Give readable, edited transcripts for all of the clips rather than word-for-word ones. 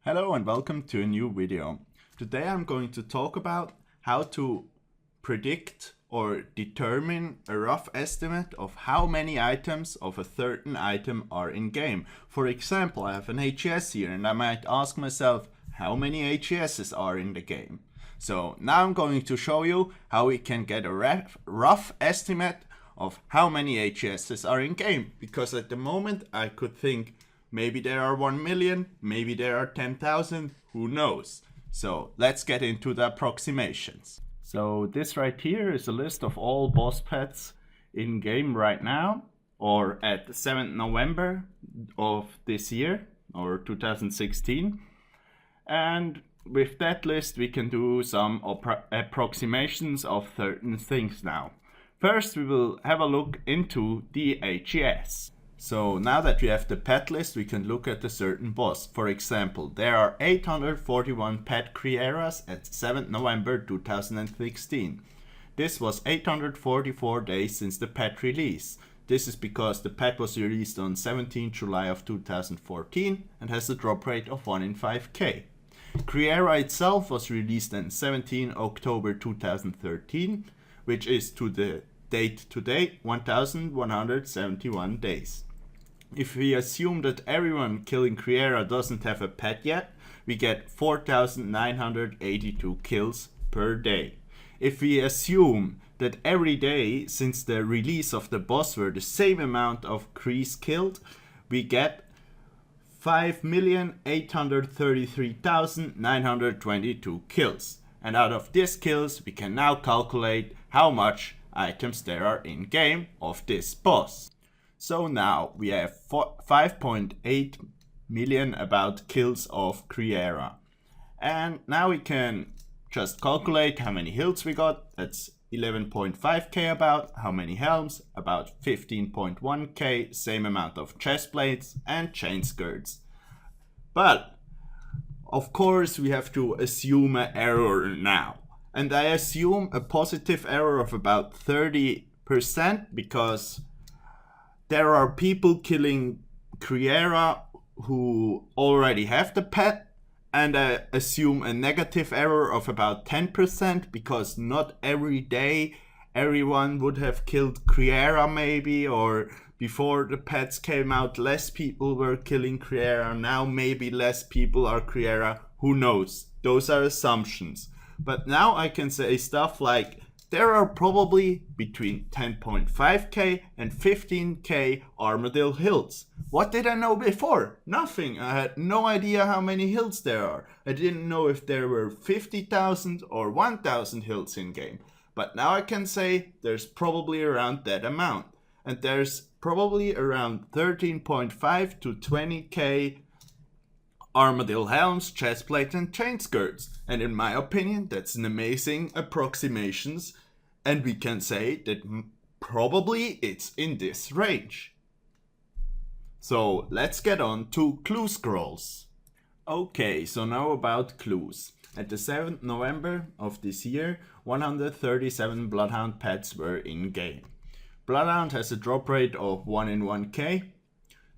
Hello and welcome to a new video. Today I'm going to talk about how to predict or determine a rough estimate of how many items of a certain item are in game. For example, I have an HES here and I might ask myself how many HESs are in the game. So now I'm going to show you how we can get a rough estimate of how many HESs are in game, because at the moment I could think maybe there are 1 million, maybe there are 10,000, who knows? So let's get into the approximations. So this right here is a list of all boss pets in game right now, or at the 7th November of this year, or 2016. And with that list we can do some approximations of certain things now. First we will have a look into the HES. So now that we have the pet list, we can look at a certain boss. For example, there are 841 pet Crieras at 7th November 2016. This was 844 days since the pet release. This is because the pet was released on 17 July of 2014 and has a drop rate of 1 in 5k. Criera itself was released on 17 October 2013, which is to the date today 1171 days. If we assume that everyone killing Criera doesn't have a pet yet, we get 4,982 kills per day. If we assume that every day since the release of the boss were the same amount of Cries killed, we get 5,833,922 kills. And out of these kills we can now calculate how much items there are in game of this boss. So now we have 5.8 million about kills of Criera. And now we can just calculate how many hilts we got. That's 11.5k about. How many helms? About 15.1k. Same amount of chest plates and chain skirts. But of course we have to assume an error now. And I assume a positive error of about 30% because there are people killing Criera who already have the pet, and I assume a negative error of about 10% because not every day everyone would have killed Criera maybe, or before the pets came out less people were killing Criera, now maybe less people are Criera, who knows? Those are assumptions. But now I can say stuff like there are probably between 10.5k and 15k Armadillo hilts. What did I know before? Nothing. I had no idea how many hilts there are. I didn't know if there were 50,000 or 1,000 hilts in game. But now I can say there's probably around that amount. And there's probably around 13.5 to 20k Armadillo helms, chest plate and chain skirts. And in my opinion that's an amazing approximations, and we can say that probably it's in this range. So let's get on to clue scrolls. Okay, so now about clues. At the 7th November of this year, 137 Bloodhound pets were in game. Bloodhound has a drop rate of 1 in 1k.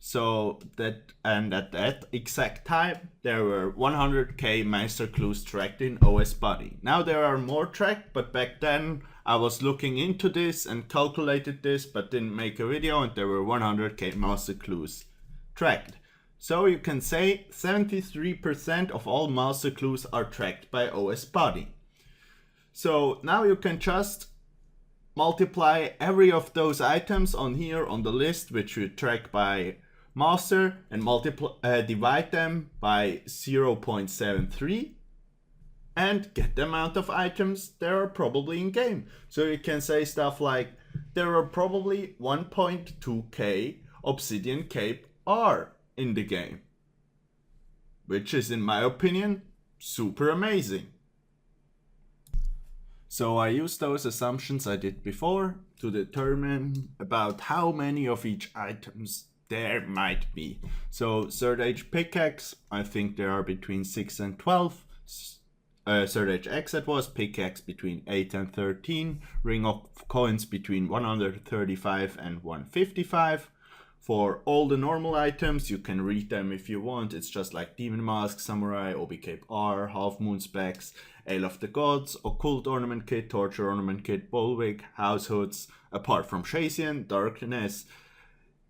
So that, and at that exact time there were 100k Meister clues tracked in OS body. Now there are more tracked, but back then I was looking into this and calculated this but didn't make a video, and there were 100k Master clues tracked. So you can say 73% of all Master clues are tracked by OS body. So now you can just multiply every of those items on here on the list which we track by Master and divide them by 0.73 and get the amount of items there are probably in game. So you can say stuff like there are probably 1.2k Obsidian Cape R in the game, which is in my opinion super amazing. So I used those assumptions I did before to determine about how many of each items there might be. So Third Age Pickaxe, I think there are between 6 and 12. Third Age X that was, Pickaxe between 8 and 13. Ring of Coins between 135 and 155. For all the normal items, you can read them if you want. It's just like Demon Mask, Samurai, Obi Cape R, Half Moon Specs, Ale of the Gods, Occult Ornament Kit, Torture Ornament Kit, Bolwick, House Hoods, apart from Shazian, Darkness,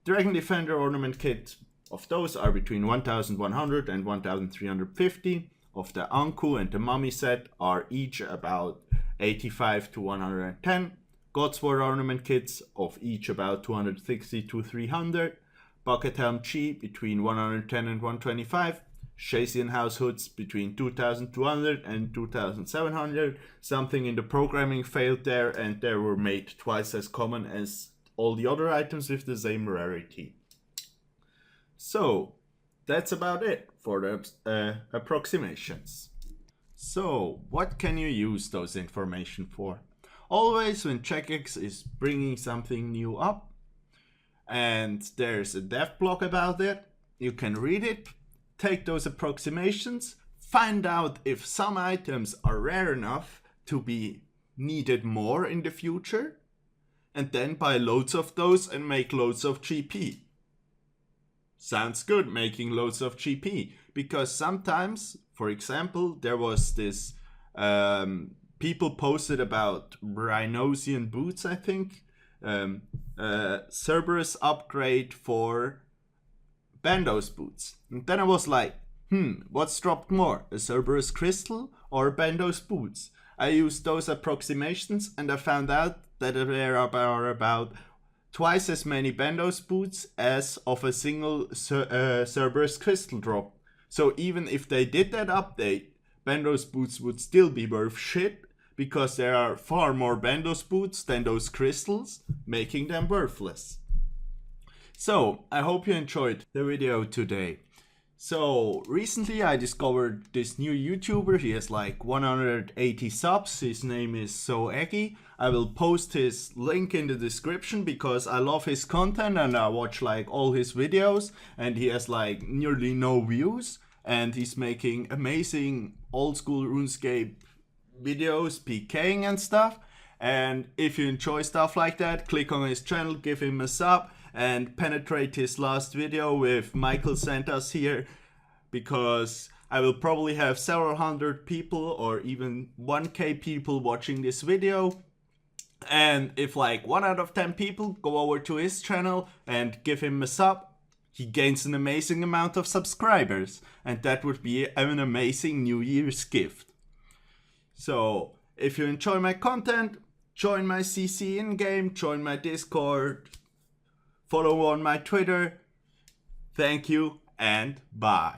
Dragon Defender Ornament Kit. Of those are between 1100 and 1350. Of the Anku and the Mummy set are each about 85 to 110. Godsword Ornament Kits of each about 260 to 300. Bucket Helm Chi between 110 and 125. Shazian House Hoods between 2200 and 2700. Something in the programming failed there, and they were made twice as common as all the other items with the same rarity. So that's about it for the approximations. So what can you use those information for? Always when Checkix is bringing something new up and there's a dev blog about it, you can read it, take those approximations, find out if some items are rare enough to be needed more in the future, and then buy loads of those and make loads of GP. Sounds good, making loads of GP, because sometimes, for example, there was this people posted about Rhinosian boots, I think. Cerberus upgrade for Bandos boots. And then I was like, what's dropped more? A Cerberus crystal or Bandos boots? I used those approximations and I found out that there are about twice as many Bandos boots as of a single Cerberus crystal drop. So even if they did that update, Bandos boots would still be worth shit, because there are far more Bandos boots than those crystals, making them worthless. So, I hope you enjoyed the video today. So, recently I discovered this new YouTuber. He has like 180 subs. His name is So Eggy. I will post his link in the description because I love his content and I watch like all his videos, and he has like nearly no views, and he's making amazing old school RuneScape videos, PKing and stuff. And if you enjoy stuff like that, click on his channel, give him a sub, and penetrate his last video with Michael sent us here, because I will probably have several hundred people or even 1k people watching this video. And if like 1 out of 10 people go over to his channel and give him a sub, he gains an amazing amount of subscribers, and that would be an amazing New Year's gift. So, if you enjoy my content, join my CC in-game, join my Discord, follow on my Twitter. Thank you and bye.